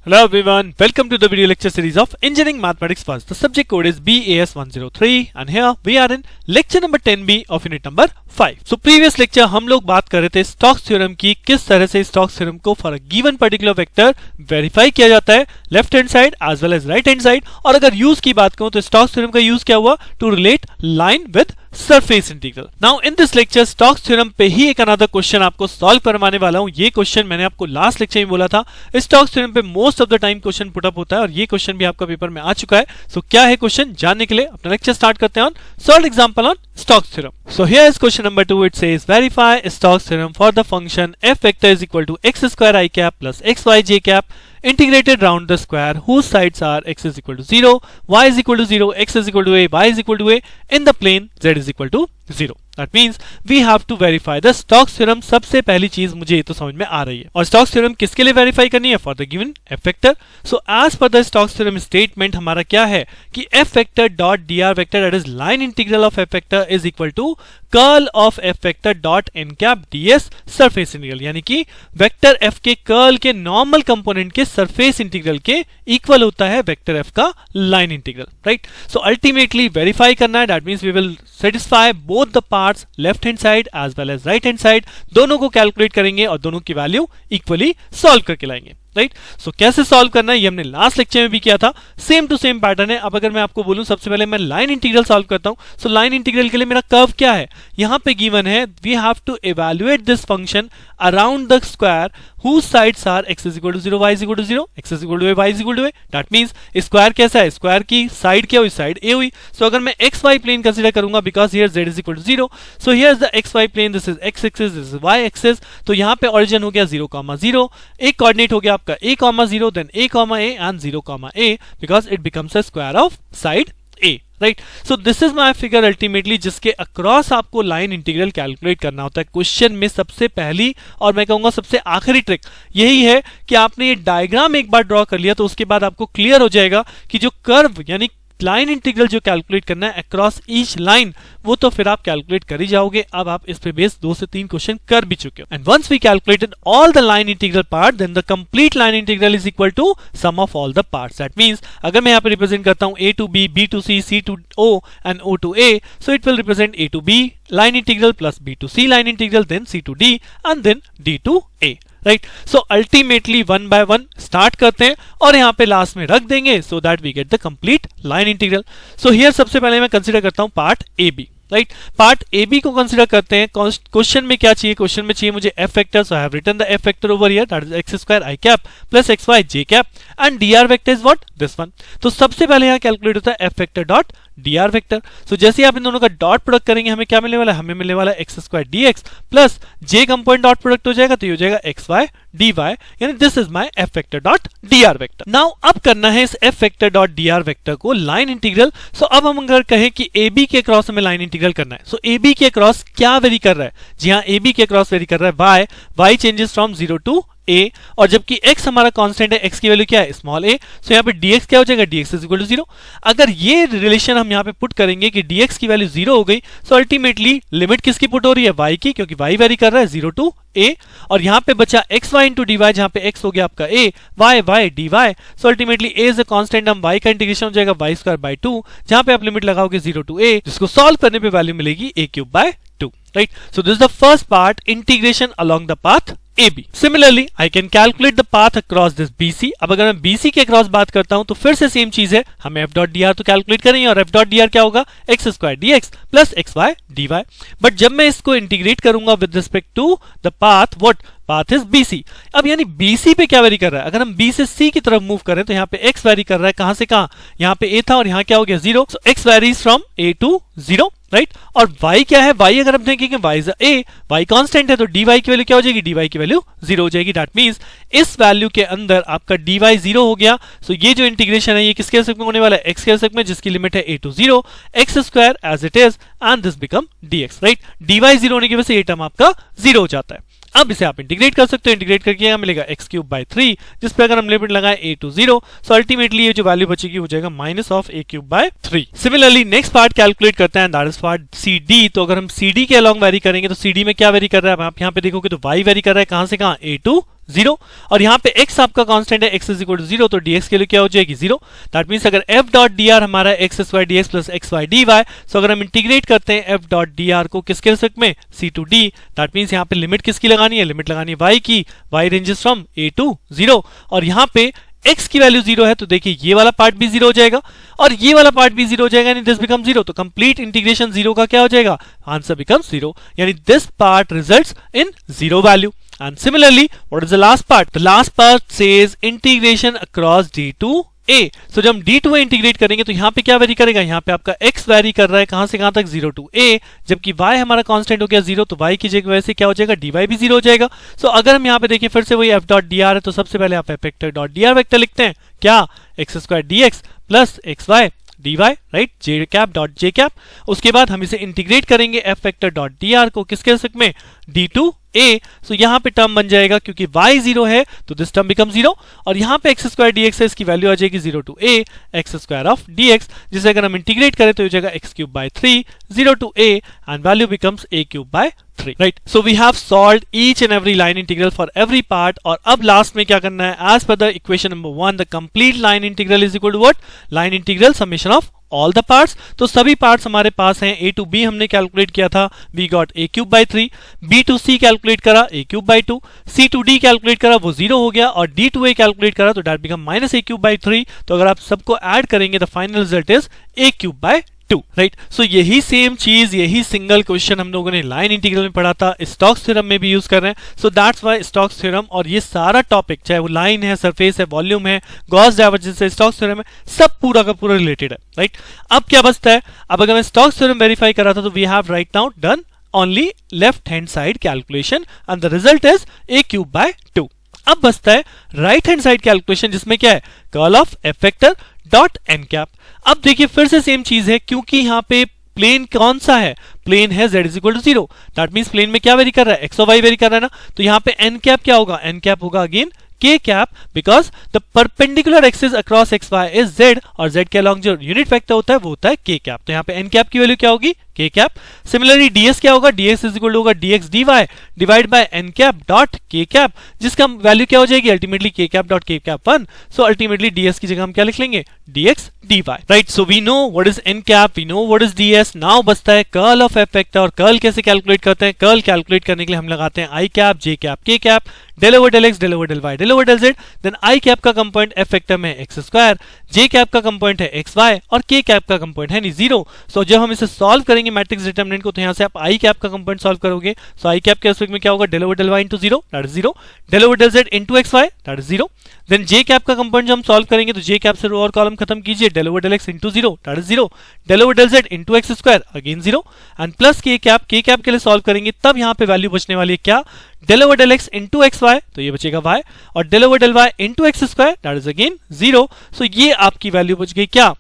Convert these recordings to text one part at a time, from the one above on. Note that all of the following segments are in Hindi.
Hello everyone, welcome to the video lecture series of Engineering Mathematics First. The subject code is BAS103 and here we are in lecture number 10B of unit number 5. So previous lecture हम लोग बात कर रहे थे स्टोक्स थ्योरम की, किस तरह से स्टोक्स थ्योरम को for a given particular vector verify किया जाता है left hand side as well as right hand side. और अगर यूज की बात करूं तो स्टोक्स थ्योरम का यूज क्या हुआ to relate line with surface integral. Now in this lecture Stokes theorem पे ही एक अनदर क्वेश्चन आपको सॉल्व करवाने वाला हूं। ये क्वेश्चन मैंने आपको लास्ट लेक्चर में बोला था, स्टोक्स थ्योरम पे most of the time question put up होता है और ये क्वेश्चन भी आपका पेपर में आ चुका है। सो क्या है क्वेश्चन जानने के लिए अपना लेक्चर स्टार्ट करते हैं on solve example on Stokes theorem. So here is question number 2, it says verify Stokes theorem for the function f vector is equal to x square i cap plus xy j cap integrated round the square whose sides are x is equal to 0, y is equal to 0, x is equal to a, y is equal to a in the plane z is equal to 0. That means we have to verify the Stokes theorem। सबसे पहली चीज मुझे ये तो समझ में आ रही है। और Stokes theorem किसके लिए वेरीफाई करनी है? For the given f vector. So as per the Stokes theorem statement हमारा क्या है कि f vector dot dr vector that is line integral of f vector is equal to curl of f vector dot n cap ds surface integral, यानी कि वेक्टर f के कर्ल के नॉर्मल कंपोनेंट के सरफेस इंटीग्रल के इक्वल होता है वेक्टर f का line integral, right. So ultimately verify करना है, that means we will satisfy both the parts left hand side as well as right hand side, दोनों को कैलकुलेट करेंगे और दोनों की वैल्यू इक्वली सॉल्व करके लाएंगे, राइट। सो कैसे सॉल्व करना है ये हमने लास्ट लेक्चर में भी किया था, सेम टू सेम पैटर्न है। अब अगर मैं आपको बोलूं सबसे पहले मैं लाइन इंटीग्रल सॉल्व करता हूं, सो लाइन इंटीग्रल के लिए मेरा कर्व क्या है यहां पे गिवन है, we have to evaluate this function around the square whose sides are x is equal to 0, y is equal to 0, x is equal to a, y is equal to a. That means square कैसा है, स्क्वायर की साइड क्या हुई, साइड a हुई। सो अगर मैं x y प्लेन कंसीडर करूंगा because here z is equal to 0, so here is the x y plane, this is x axis, this is y axis. तो यहाँ पे ओरिजिन हो गया 0, 0, एक कोऑर्डिनेट हो गया आपका a, 0, then a, a and 0, a because it becomes a square of side a, right. So this is my figure ultimately जिसके अक्रॉस आपको लाइन इंटीग्रल कैलकुलेट करना होता है। क्वेश्चन में सबसे पहली और मैं कहूंगा सबसे आखिरी ट्रिक यही है कि आपने ये डायग्राम एक बार ड्रॉ कर लिया तो उसके बाद आपको क्लियर हो जाएगा कि जो कर्व यानी लाइन इंटीग्रल जो कैलकुलेट करना है अक्रॉस ईच लाइन वो तो फिर आप कैलकुलेट कर ही जाओगे। अब आप इस पे बेस 2 से 3 क्वेश्चन कर भी चुके हो। And once we calculated all the line integral part then the complete line integral is equal to sum of all the parts. That means अगर मैं यहाँ पे रिप्रेजेंट करता हूँ a to b, b to c, c to o and o to a, so it will represent a to b line integral plus b to c line integral, then c to d and then d to a, right. So ultimately one by one start करते हैं और यहाँ पे लास्ट में रख देंगे so that we get the complete line integral. So here सबसे पहले मैं कंसीडर करता हूँ part A B, right. Part A B को कंसीडर करते हैं। क्वेश्चन में क्या चाहिए, क्वेश्चन में चाहिए मुझे F vector, so I have written the F vector over here that is X square I cap plus x Y J cap and D R vector is what, this one. तो सबसे पहले यहाँ कैलकुलेट होता है F vector dot D R vector. So जैसे ही आप इन दोनों का डॉट प्रोडक्ट करेंगे हमें क्या मिलने वाला है, हमें मिलने वाला है X square D X plus J component dot product हो जाएगा तो ये हो जाएगा एक्स वाई डी वाई, यानी this is my F vector dot D R vector. Now अब करना है इस F vector dot D R vector को लाइन इंटीग्रल। सो अब हम अगर कहें कि ए बी के क्रॉस हमें लाइन इंटीग्रल करना है, सो ए बी के क्रॉस क्या वेरी कर रहा है, जी हाँ ए बी के क्रॉस वेरी कर रहा है Y, Y changes from 0 to a, और जबकि x हमारा कांस्टेंट है, x की वैल्यू क्या है स्मॉल a, सो यहाँ पे dx क्या हो जाएगा, dx इज इक्वल टू 0। अगर ये रिलेशन हम यहाँ पे पुट करेंगे कि dx की वैल्यू 0 हो गई, सो अल्टीमेटली लिमिट किसकी पुट हो रही है, y की, क्योंकि y वेरी कर रहा है 0 टू a, और यहाँ पे बचा xy इंटू dy जहाँ पे x हो गया आपका a, y dy, so ultimately a is a constant, हम y का इंटीग्रेशन हो जाएगा y स्क्वायर बाय 2 जहाँ पे आप लिमिट लगाओगे 0 टू a, जिसको सॉल्व करने पे वैल्यू मिलेगी a cube by 2, right. So this is the first part, integration along the path AB. Similarly, I can calculate the path across this BC. अब अगर मैं BC के क्रॉस बात करता हूं तो फिर से सेम चीज है, हमें f डॉट dr तो कैलकुलेट करेंगे और f डॉट dr क्या होगा, x square dx plus x Y D y. But जब मैं इसको इंटीग्रेट करूंगा with respect to the path, what path is BC। अब यानी BC पे क्या वेरी कर रहा है, अगर हम B से C की तरफ मूव करें तो यहाँ पे x वेरी कर रहा है, कहां से कहां, यहाँ पे a था और यहाँ क्या हो गया 0, so x varies from a to 0, right. और y क्या है, y अगर हम देखेंगे y is a, y constant है तो dy की वैल्यू क्या हो जाएगी, dy की वैल्यू 0 हो जाएगी। दैट मींस इस वैल्यू के अंदर आपका dy 0 हो गया। सो ये जो इंटीग्रेशन है ये किसके रेस्पेक्ट में होने वाला है, x के रेस्पेक्ट में, जिसकी लिमिट है a to 0, x square as it is and this become dx, right. dy 0 होने की वजह से ये टर्म आपका 0 हो जाता है। अब इसे आप इंटीग्रेट कर सकते हो, इंटीग्रेट करके यहाँ मिलेगा एक्स क्यूब बाई 3, जिस पे अगर हम लिमिट लगाए a टू 0, सो अल्टीमेटली ये जो वैल्यू बचेगी हो जाएगा minus of a cube by 3। Similarly next part calculate करते हैं, दैट इज पार्ट CD। तो अगर हम CD के अलॉन्ग वेरी करेंगे तो CD में क्या वेरी कर रहा है, आप यहाँ पे देखोगे तो y वेरी कर रहा है, कहां से कहां, a टू 0 और यहाँ पे x आपका कांस्टेंट है, x इज इक्वल टू 0, तो dx के लिए क्या हो जाएगी 0। दैट मीन्स अगर f डॉट dr हमारा x square dx plus xy dy, सो अगर हम इंटीग्रेट करते हैं f डॉट dr को किसके रिस्पेक्ट में, c to d, that means यहाँ पे लिमिट किसकी लगानी है, लिमिट लगानी है y की, y ranges from a to 0 और यहाँ पे x की वैल्यू 0 है, तो देखिए ये वाला पार्ट भी 0 हो जाएगा और ये वाला पार्ट भी 0 हो जाएगा, यानी दिस बिकम 0, तो कंप्लीट इंटीग्रेशन 0 का क्या हो जाएगा, आंसर बिकम्स 0, यानी this part results in 0 value. And similarly, what is the last part? The last part says integration across d to a. So जब हम d to a इंटीग्रेट करेंगे तो यहाँ पे क्या वेरी करेगा, यहाँ पे आपका x वेरी कर रहा है कहाँ से कहाँ तक, 0 to a, जबकि y हमारा कांस्टेंट हो गया 0, तो y की जगह से क्या हो जाएगा, dy भी 0 हो जाएगा। So अगर हम यहाँ पे देखिए फिर से वही f डॉट dr है, तो सबसे पहले आप f vector dot dr vector लिखते हैं, क्या, x square dx plus xy dy, right, j cap dot j cap. उसके बाद हम इसे इंटीग्रेट करेंगे f वेक्टर डॉट dr को किसके रिस्पेक्ट में, d टू a, सो यहाँ पे टर्म बन जाएगा क्योंकि y 0 है तो दिस टर्म बिकम 0 और यहाँ पे x स्क्वायर dx है, इसकी वैल्यू आ जाएगी 0 to a x square of dx, जिसे अगर हम इंटीग्रेट करें तो हो जाएगा x cube by 3 0 to a and value becomes a cube by 3, right? So we have solved each and every line integral for every part और अब लास्ट में क्या करना है, as per the equation number 1 the complete line integral is equal to what, line integral summation of all the parts। तो सभी पार्ट्स हमारे पास हैं, a to b हमने कैलकुलेट किया था, we got a cube by 3, b to c calculate करा a cube by 2, c to d calculate करा वो 0 हो गया और d to a कैलकुलेट करा तो that become minus a cube by 3, तो अगर आप सबको ऐड करेंगे the final result is a cube by 2, right. So यही सेम चीज, यही सिंगल क्वेश्चन हम लोगों ने लाइन इंटीग्रल में पढ़ा था, स्टोक्स थ्योरम में भी यूज कर रहे हैं। So that's why Stokes theorem और ये सारा टॉपिक, चाहे वो लाइन है, सरफेस है, वॉल्यूम है, गॉस डाइवर्जेंस है, स्टोक्स थ्योरम है, सब पूरा का पूरा रिलेटेड है, राइट। अब क्या बचता है, अब अगर मैं स्टोक्स थ्योरम वेरीफाई कर रहा था तो we have right now done only left hand side calculation and the result is a cube by 2। अब बचता है राइट हैंड साइड कैलकुलेशन जिसमें क्या है, curl of f vector dot n cap. अब देखिए फिर से सेम चीज है क्योंकि यहाँ पे प्लेन कौन सा है, प्लेन है z is equal to 0, that means plane में क्या वेरी कर रहा है, x और y वेरी कर रहा है ना, तो यहाँ पे n कैप क्या होगा, n कैप होगा again k cap because the perpendicular axis across x y is z और z के अलॉन्ग जो यूनिट वेक्टर होता है वो होता है k कैप, तो यहाँ पे n कैप की वैल्यू क्या होगी, k कैप। सिमिलरली ds क्या होगा, ds इज इक्वल होगा dx dy divide by n cap dot k cap, जिसका वैल्यू क्या हो जाएगी ultimately k cap dot k cap 1, so ultimately ds की जगह हम क्या लिख लेंगे, dx dy, right. So we know what is n cap, we know what is ds, now बचता है कर्ल ऑफ f वेक्टर, और कर्ल कैसे कैलकुलेट करते हैं, कर्ल कैलकुलेट करने के लिए हम लगाते हैं i cap, j cap, k cap, del over del x, del over del y, del over del z, then i cap का कंपोनेंट f वेक्टर में x स्क्वायर, j कैप का कंपोनेंट है x y और k कैप का कंपोनेंट है नहीं 0। सो जब हम इसे सॉल्व करेंगे मैट्रिक्स डिटरमिनेंट को तो यहाँ से आप i कैप का कंपोनेंट सॉल्व करोगे, सो i कैप के रिस्पेक्ट में क्या होगा, del over del y into 0 that is 0, del over del z into x y that is 0, then j cap का कंपोनेंट जब हम सॉल्व करेंगे तो j कैप से रो और कॉलम खत्म कीजिए, del over del x into 0 that is 0, del over del z into x square again 0 and plus k cap के लिए सॉल्व करेंगे तब यहाँ पे वैल्यू बचने वाली है क्या, del over del x into x y, तो ये बचेगा y और del over del y into x square that is again 0, so ये आपकी वैल्यू बच गई क्या,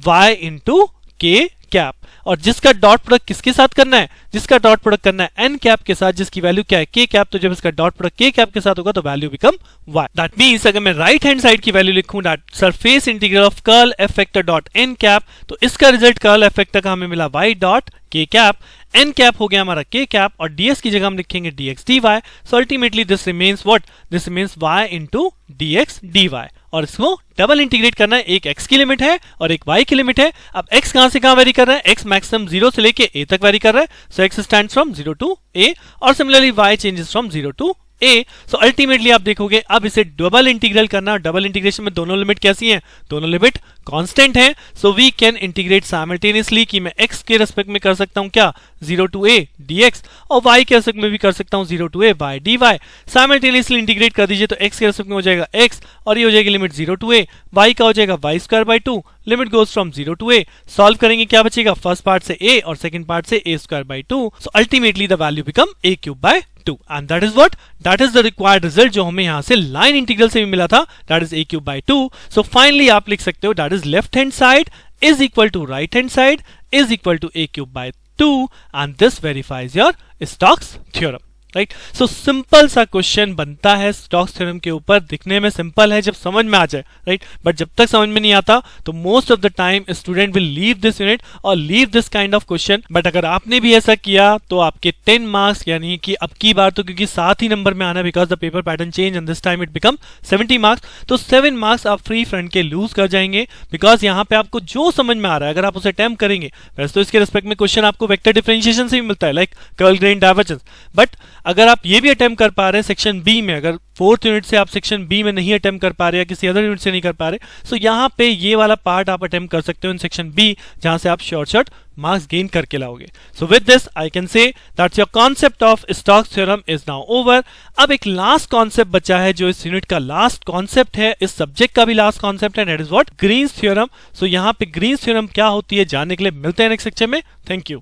y इंटू k कैप, और जिसका डॉट प्रोडक्ट किसके साथ करना है, जिसका डॉट प्रोडक्ट करना है n कैप के साथ, जिसकी वैल्यू क्या है k कैप, तो जब इसका डॉट प्रोडक्ट k कैप के साथ होगा तो value become y। That means अगर मैं राइट हैंड साइड की वैल्यू लिखूं that surface integral of curl f vector dot n cap, तो इसका रिजल्ट कर्ल f वेक्टर का हमें मिला y dot k cap, n cap हो गया हमारा k कैप और ds की जगह हम लिखेंगे dx dy, so ultimately this remains what, this remains y into dx dy, और इसको डबल इंटीग्रेट करना है, एक x की लिमिट है और एक y की लिमिट है। अब x कहां से कहां वेरी कर रहा है, x मैक्सिमम 0 से लेके a तक वेरी कर रहा है, so x stands from 0 to a और similarly y changes from 0 to a, so ultimately आप देखोगे अब इसे डबल इंटीग्रल करना, डबल इंटीग्रेशन में दोनों लिमिट कैसी हैं, दोनों लिमिट कांस्टेंट है, so we can integrate simultaneously कि मैं x के रिस्पेक्ट में कर सकता हूं क्या, 0 टू a dx और y के रिस्पेक्ट में भी कर सकता हूं 0 to a y dy, simultaneously integrate कर दीजिए तो x के रिस्पेक्ट में हो जाएगा x और ये हो जाएगी लिमिट 0 टू a, y का हो जाएगा y square by 2, limit goes from 0 to a, solve करेंगे क्या बचेगा, फर्स्ट पार्ट से a और सेकंड पार्ट से a square by 2, so ultimately the value become a cube by 2 and that is what, that is the required result जो हमें यहां से लाइन इंटीग्रल से भी मिला था, that is a cube by 2। So finally आप लिख सकते हो that is left hand side is equal to right hand side is equal to a cube by 2 and this verifies your Stokes theorem. Right. So simple सा क्वेश्चन बनता है स्टोक्स थ्योरम के ऊपर, दिखने में सिंपल है जब समझ में आ जाए, राइट, बट जब तक समझ में नहीं आता तो most of the time student will leave this unit और leave this kind of question. But अगर आपने भी ऐसा किया तो आपके 10 मार्क्स, यानी कि अब की बार तो क्योंकि 7 ही नंबर में आना, because the paper pattern change and this time it become 70 marks, तो 7 मार्क्स आप फ्री फ्रंट के लूज कर जाएंगे, बिकॉज यहाँ पे आपको जो समझ में आ रहा है अगर आप उसे अटेम्प्ट करेंगे, वैसे तो इसके रिस्पेक्ट में क्वेश्चन आपको वेक्टर डिफरेंशिएशन से भी मिलता है, like curl grain divergence, but अगर आप ये भी अटेम्प्ट कर पा रहे हैं सेक्शन बी में, अगर 4th यूनिट से आप सेक्शन बी में नहीं अटेम्प्ट कर पा रहे या किसी अदर यूनिट से नहीं कर पा रहे, सो यहाँ पे ये वाला पार्ट आप अटेम्प्ट कर सकते हो इन सेक्शन बी, जहां से आप शॉर्ट मार्क्स गेन करके लाओगे। So with this I can say that's your concept of Stokes theorem is now over. अब एक लास्ट कॉन्सेप्ट बचा है जो इस यूनिट का लास्ट कॉन्सेप्ट है, इस सब्जेक्ट का भी लास्ट कॉन्सेप्ट है, that is what Green's theorem. So यहाँ पे ग्रीन्स थ्योरम क्या होती है जानने के लिए मिलते हैं नेक्स्ट लेक्चर में। Thank you.